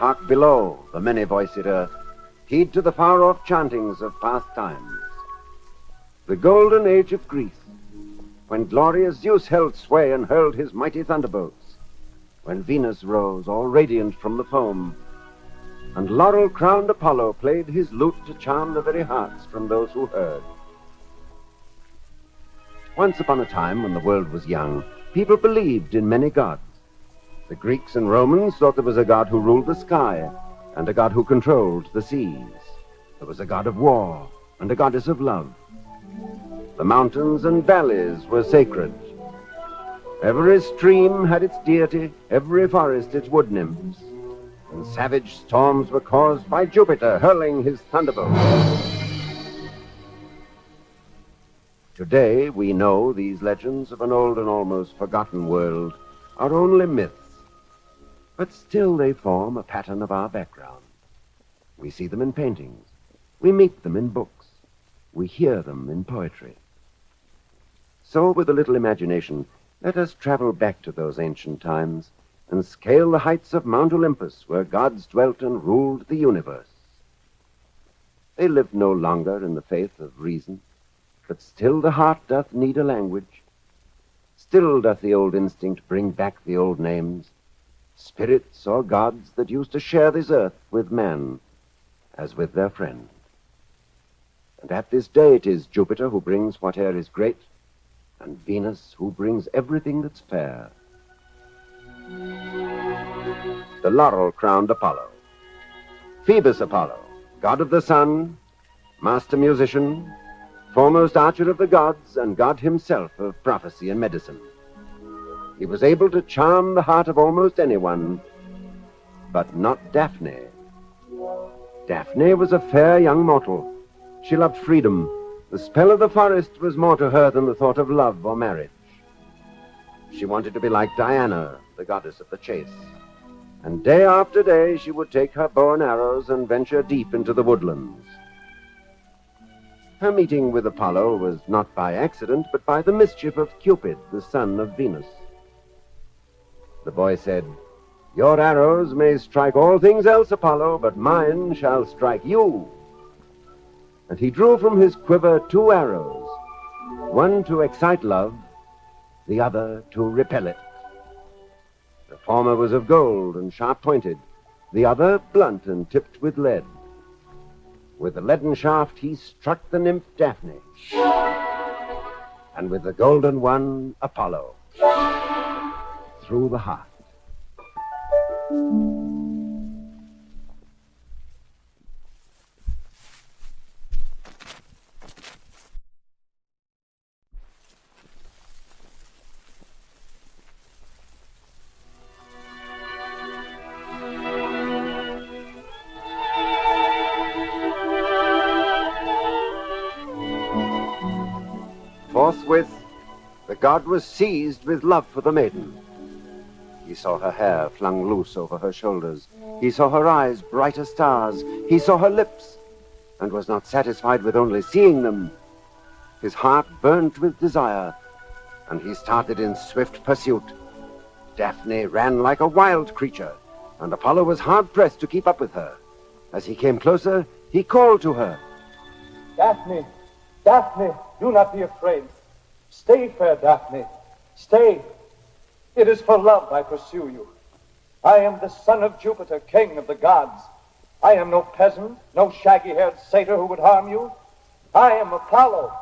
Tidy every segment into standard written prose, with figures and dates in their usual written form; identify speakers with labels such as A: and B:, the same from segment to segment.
A: Hark below, the many-voiced earth. Heed to the far-off chantings of past times. The golden age of Greece, when glorious Zeus held sway and hurled his mighty thunderbolts, when Venus rose all radiant from the foam, and laurel-crowned Apollo played his lute to charm the very hearts from those who heard. Once upon a time, when the world was young, people believed in many gods. The Greeks and Romans thought there was a god who ruled the sky, and a god who controlled the seas. There was a god of war, and a goddess of love. The mountains and valleys were sacred. Every stream had its deity, every forest its wood nymphs, and savage storms were caused by Jupiter hurling his thunderbolts. Today, we know these legends of an old and almost forgotten world are only myths, but still they form a pattern of our background. We see them in paintings, we meet them in books, we hear them in poetry. So, with a little imagination, let us travel back to those ancient times and scale the heights of Mount Olympus, where gods dwelt and ruled the universe. They lived no longer in the faith of reason, but still the heart doth need a language. Still doth the old instinct bring back the old names, spirits or gods that used to share this earth with man as with their friend. And at this day it is Jupiter who brings whate'er is great, and Venus who brings everything that's fair. The laurel-crowned Apollo. Phoebus Apollo, god of the sun, master musician, foremost archer of the gods, and god himself of prophecy and medicine. He was able to charm the heart of almost anyone, but not Daphne. Daphne was a fair young mortal. She loved freedom. The spell of the forest was more to her than the thought of love or marriage. She wanted to be like Diana, the goddess of the chase. And day after day she would take her bow and arrows and venture deep into the woodlands. Her meeting with Apollo was not by accident, but by the mischief of Cupid, the son of Venus. The boy said, "Your arrows may strike all things else, Apollo, but mine shall strike you." And he drew from his quiver 2 arrows, one to excite love, the other to repel it. The former was of gold and sharp-pointed, the other blunt and tipped with lead. With the leaden shaft he struck the nymph Daphne, and with the golden one, Apollo, through the heart. Forthwith, the god was seized with love for the maiden. He saw her hair flung loose over her shoulders. He saw her eyes bright as stars. He saw her lips, and was not satisfied with only seeing them. His heart burnt with desire, and he started in swift pursuit. Daphne ran like a wild creature, and Apollo was hard-pressed to keep up with her. As he came closer, he called to her.
B: "Daphne, Daphne, do not be afraid. Stay, fair Daphne, stay. It is for love I pursue you. I am the son of Jupiter, king of the gods. I am no peasant, no shaggy-haired satyr who would harm you. I am Apollo."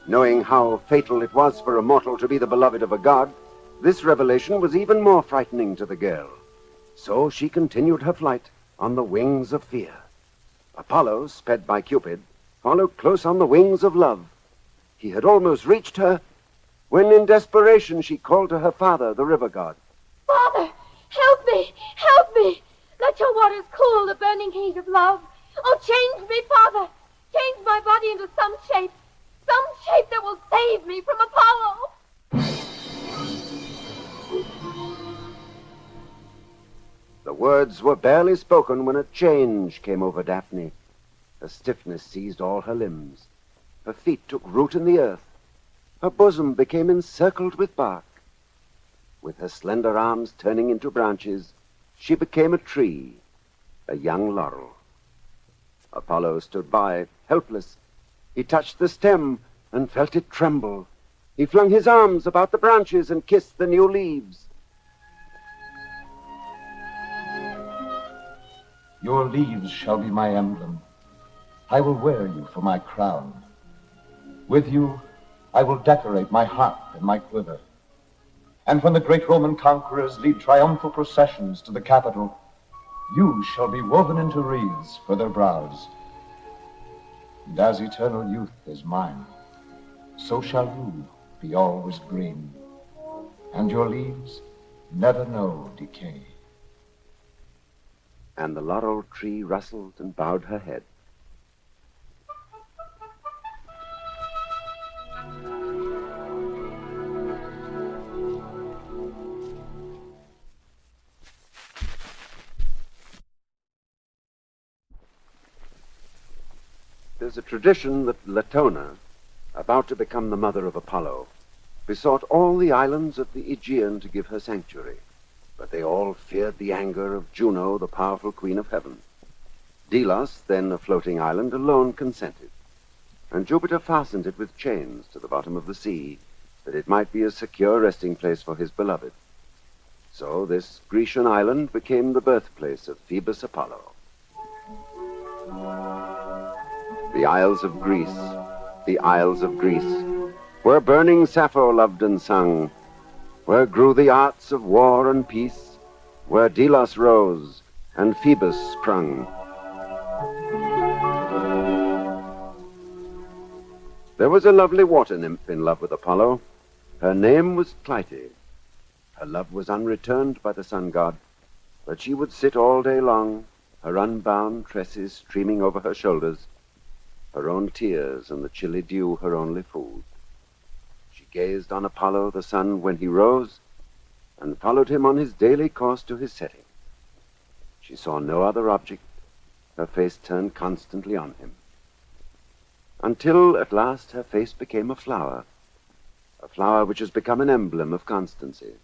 A: Knowing how fatal it was for a mortal to be the beloved of a god, this revelation was even more frightening to the girl. So she continued her flight on the wings of fear. Apollo, sped by Cupid, followed close on the wings of love. He had almost reached her when in desperation she called to her father, the river god.
C: "Father, help me, help me. Let your waters cool the burning heat of love. Oh, change me, Father. Change my body into some shape that will save me from Apollo."
A: The words were barely spoken when a change came over Daphne. A stiffness seized all her limbs. Her feet took root in the earth. Her bosom became encircled with bark. With her slender arms turning into branches, she became a tree, a young laurel. Apollo stood by, helpless. He touched the stem and felt it tremble. He flung his arms about the branches and kissed the new leaves.
B: Your leaves shall be my emblem. I will wear you for my crown. With you, I will decorate my harp and my quiver. And when the great Roman conquerors lead triumphal processions to the Capitol, you shall be woven into wreaths for their brows. And as eternal youth is mine, so shall you be always green, and your leaves never know decay.
A: And the laurel tree rustled and bowed her head. There's a tradition that Latona, about to become the mother of Apollo, besought all the islands of the Aegean to give her sanctuary, but they all feared the anger of Juno, the powerful queen of heaven. Delos, then a floating island, alone consented, and Jupiter fastened it with chains to the bottom of the sea, that it might be a secure resting place for his beloved. So this Grecian island became the birthplace of Phoebus Apollo. The Isles of Greece, the Isles of Greece, where burning Sappho loved and sung, where grew the arts of war and peace, where Delos rose and Phoebus sprung. There was a lovely water nymph in love with Apollo. Her name was Clytie. Her love was unreturned by the sun god, but she would sit all day long, her unbound tresses streaming over her shoulders, her own tears and the chilly dew her only food. She gazed on Apollo, the sun, when he rose, and followed him on his daily course to his setting. She saw no other object, her face turned constantly on him, until at last her face became a flower which has become an emblem of constancy.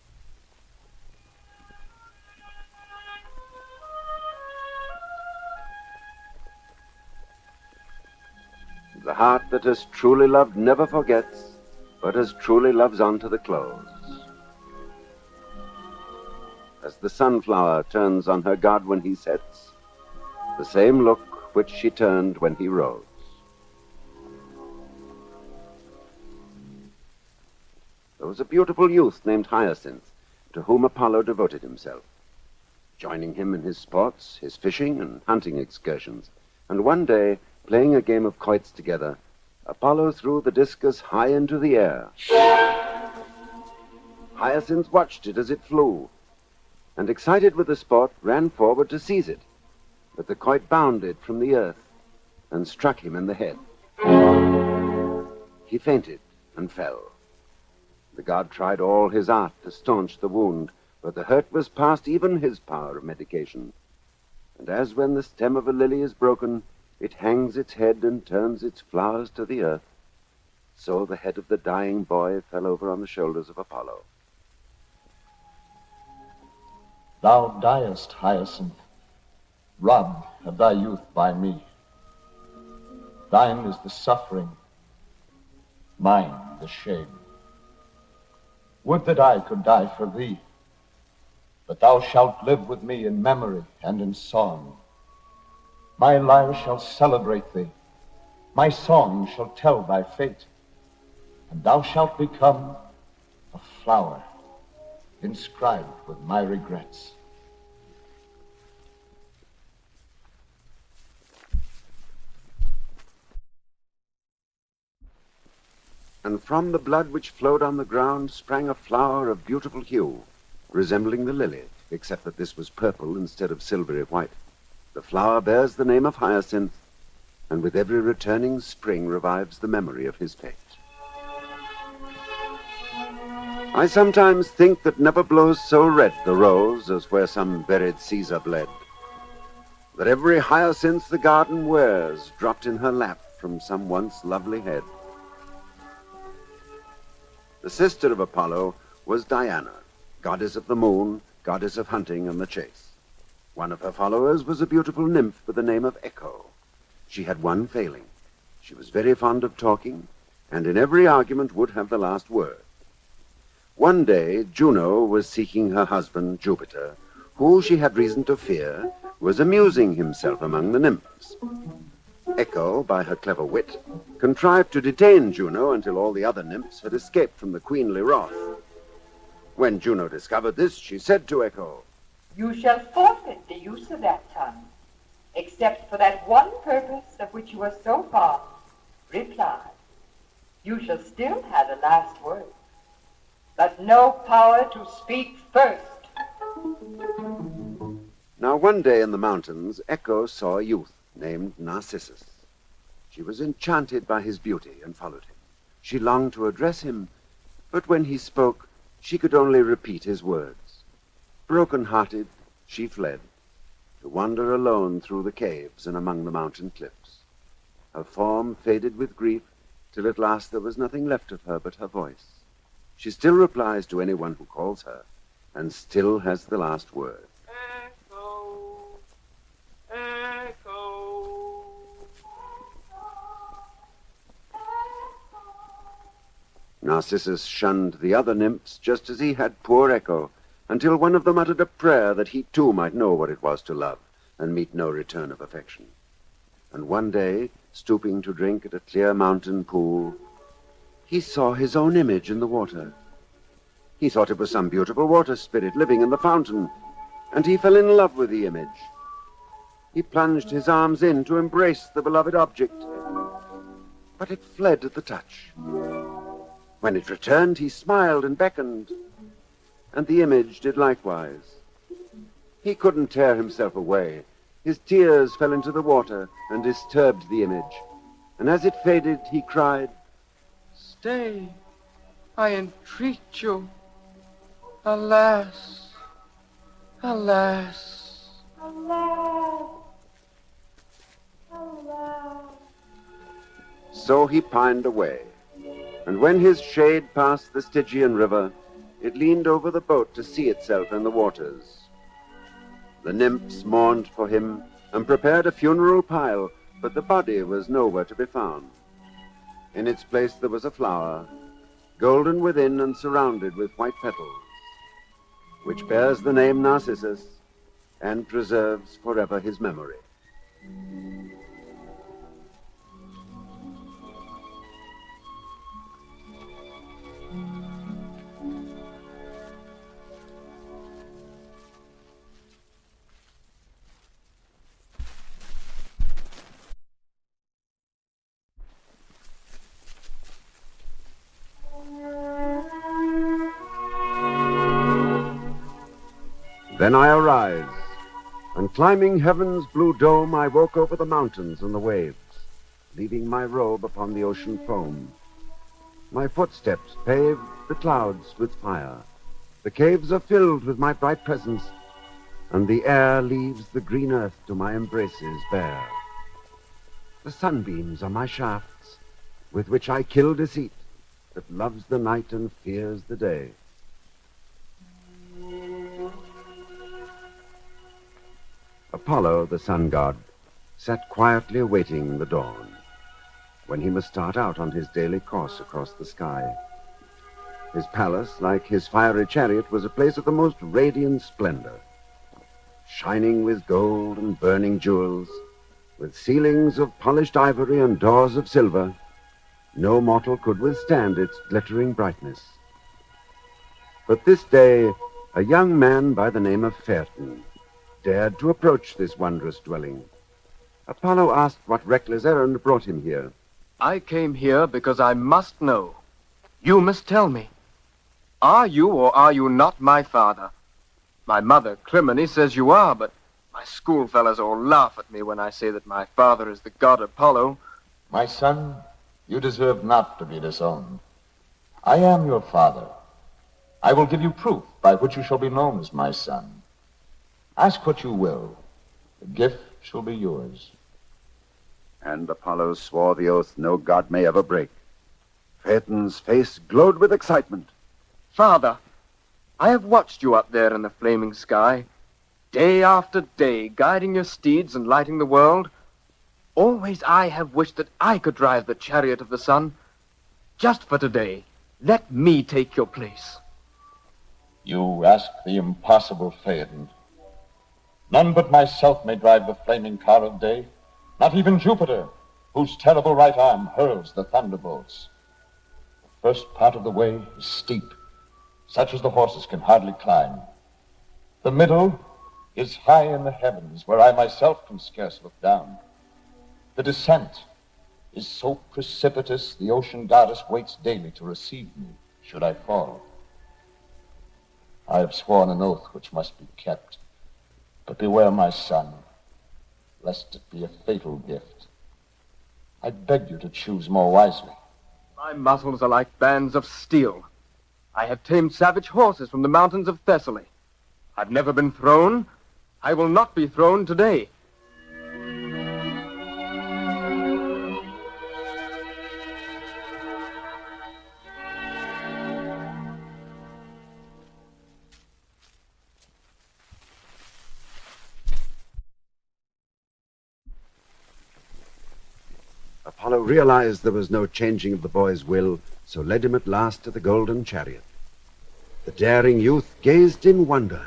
A: The heart that has truly loved never forgets, but as truly loves on to the close. As the sunflower turns on her god when he sets, the same look which she turned when he rose. There was a beautiful youth named Hyacinth, to whom Apollo devoted himself, joining him in his sports, his fishing and hunting excursions, and one day, playing a game of quoits together, Apollo threw the discus high into the air. Hyacinth watched it as it flew, and excited with the sport, ran forward to seize it. But the quoit bounded from the earth and struck him in the head. He fainted and fell. The god tried all his art to staunch the wound, but the hurt was past even his power of medication. And as when the stem of a lily is broken, it hangs its head and turns its flowers to the earth, so the head of the dying boy fell over on the shoulders of Apollo.
B: Thou diest, Hyacinth, robbed of thy youth by me. Thine is the suffering, mine the shame. Would that I could die for thee, but thou shalt live with me in memory and in song. My lyre shall celebrate thee, my song shall tell thy fate, and thou shalt become a flower inscribed with my regrets.
A: And from the blood which flowed on the ground sprang a flower of beautiful hue, resembling the lily, except that this was purple instead of silvery white. The flower bears the name of Hyacinth, and with every returning spring revives the memory of his fate. I sometimes think that never blows so red the rose as where some buried Caesar bled, that every hyacinth the garden wears dropped in her lap from some once lovely head. The sister of Apollo was Diana, goddess of the moon, goddess of hunting and the chase. One of her followers was a beautiful nymph with the name of Echo. She had one failing. She was very fond of talking, and in every argument would have the last word. One day, Juno was seeking her husband, Jupiter, who she had reason to fear was amusing himself among the nymphs. Echo, by her clever wit, contrived to detain Juno until all the other nymphs had escaped from the queenly wrath. When Juno discovered this, she said to Echo,
D: "You shall forfeit the use of that tongue, except for that one purpose of which you are so fond. Reply. You shall still have the last word, but no power to speak first."
A: Now one day in the mountains, Echo saw a youth named Narcissus. She was enchanted by his beauty and followed him. She longed to address him, but when he spoke, she could only repeat his words. Broken-hearted, she fled, to wander alone through the caves and among the mountain cliffs. Her form faded with grief, till at last there was nothing left of her but her voice. She still replies to anyone who calls her, and still has the last word.
E: Echo, echo.
A: Narcissus shunned the other nymphs just as he had poor Echo, until one of them uttered a prayer that he too might know what it was to love and meet no return of affection. And one day, stooping to drink at a clear mountain pool, he saw his own image in the water. He thought it was some beautiful water spirit living in the fountain, and he fell in love with the image. He plunged his arms in to embrace the beloved object, but it fled at the touch. When it returned, he smiled and beckoned, and the image did likewise. He couldn't tear himself away. His tears fell into the water and disturbed the image, and as it faded, he cried,
E: Stay, I entreat you. Alas, alas.
C: Alas, alas.
A: So he pined away, and when his shade passed the Stygian river, it leaned over the boat to see itself in the waters. The nymphs mourned for him and prepared a funeral pile, but the body was nowhere to be found. In its place there was a flower, golden within and surrounded with white petals, which bears the name Narcissus and preserves forever his memory. Then I arise, and climbing heaven's blue dome, I walk over the mountains and the waves, leaving my robe upon the ocean foam. My footsteps pave the clouds with fire. The caves are filled with my bright presence, and the air leaves the green earth to my embraces bare. The sunbeams are my shafts, with which I kill deceit, that loves the night and fears the day. Apollo, the sun god, sat quietly awaiting the dawn, when he must start out on his daily course across the sky. His palace, like his fiery chariot, was a place of the most radiant splendor, shining with gold and burning jewels, with ceilings of polished ivory and doors of silver. No mortal could withstand its glittering brightness. But this day, a young man by the name of Phaeton dared to approach this wondrous dwelling. Apollo asked what reckless errand brought him here.
E: I came here because I must know. You must tell me. Are you or are you not my father? My mother, Clymene, says you are, but my schoolfellows all laugh at me when I say that my father is the god Apollo.
F: My son, you deserve not to be disowned. I am your father. I will give you proof by which you shall be known as my son. Ask what you will. The gift shall be yours.
A: And Apollo swore the oath no god may ever break. Phaeton's face glowed with excitement.
E: Father, I have watched you up there in the flaming sky, day after day, guiding your steeds and lighting the world. Always I have wished that I could drive the chariot of the sun. Just for today, let me take your place.
F: You ask the impossible, Phaeton. None but myself may drive the flaming car of day, not even Jupiter, whose terrible right arm hurls the thunderbolts. The first part of the way is steep, such as the horses can hardly climb. The middle is high in the heavens, where I myself can scarce look down. The descent is so precipitous, the ocean goddess waits daily to receive me, should I fall. I have sworn an oath which must be kept. But beware, my son, lest it be a fatal gift. I beg you to choose more wisely.
E: My muscles are like bands of steel. I have tamed savage horses from the mountains of Thessaly. I've never been thrown. I will not be thrown today.
A: Apollo realized there was no changing of the boy's will, so led him at last to the golden chariot. The daring youth gazed in wonder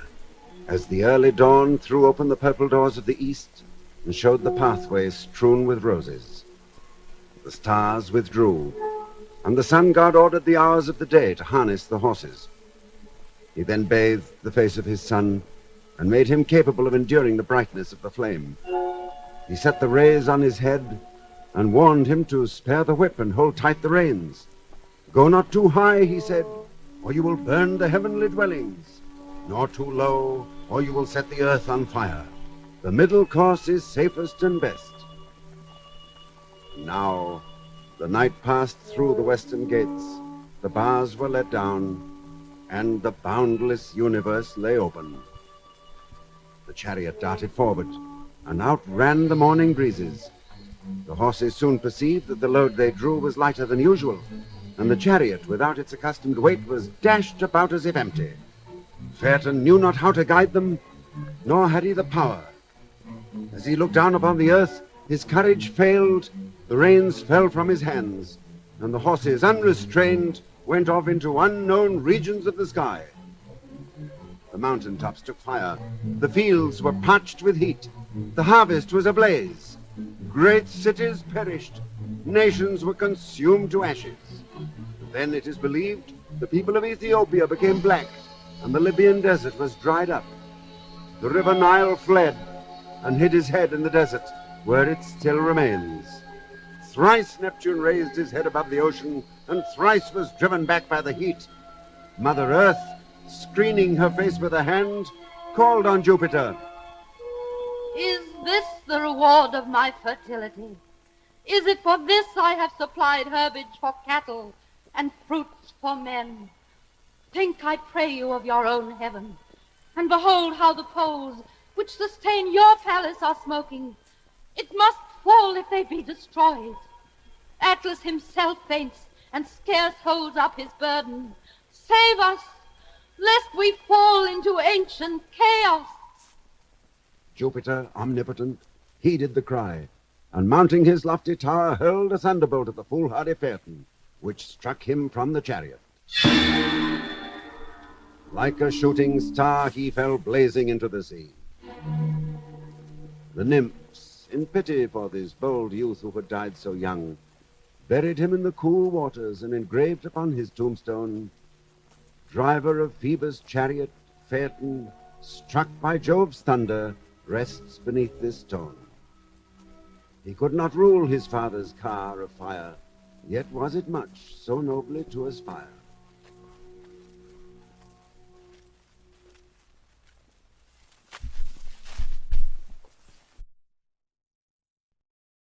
A: as the early dawn threw open the purple doors of the east and showed the pathway strewn with roses. The stars withdrew, and the sun god ordered the hours of the day to harness the horses. He then bathed the face of his son and made him capable of enduring the brightness of the flame. He set the rays on his head and warned him to spare the whip and hold tight the reins. Go not too high, he said, or you will burn the heavenly dwellings, nor too low, or you will set the earth on fire. The middle course is safest and best. Now, the night passed through the western gates, the bars were let down, and the boundless universe lay open. The chariot darted forward and outran the morning breezes. The horses soon perceived that the load they drew was lighter than usual, and the chariot, without its accustomed weight, was dashed about as if empty. Phaeton knew not how to guide them, nor had he the power. As he looked down upon the earth, his courage failed, the reins fell from his hands, and the horses, unrestrained, went off into unknown regions of the sky. The mountain tops took fire, the fields were parched with heat, the harvest was ablaze. Great cities perished, nations were consumed to ashes. Then, it is believed, the people of Ethiopia became black, and the Libyan desert was dried up. The river Nile fled, and hid his head in the desert, where it still remains. Thrice Neptune raised his head above the ocean, and thrice was driven back by the heat. Mother Earth, screening her face with a hand, called on Jupiter.
C: Is this the reward of my fertility? Is it for this I have supplied herbage for cattle and fruits for men? Think, I pray you, of your own heaven, and behold how the poles which sustain your palace are smoking. It must fall if they be destroyed. Atlas himself faints and scarce holds up his burden. Save us, lest we fall into ancient chaos.
A: Jupiter, omnipotent, heeded the cry, and mounting his lofty tower, hurled a thunderbolt at the foolhardy Phaeton, which struck him from the chariot. Like a shooting star, he fell blazing into the sea. The nymphs, in pity for this bold youth who had died so young, buried him in the cool waters and engraved upon his tombstone, "Driver of Phoebus' chariot, Phaeton, struck by Jove's thunder, rests beneath this stone." He could not rule his father's car of fire, yet was it much so nobly to aspire.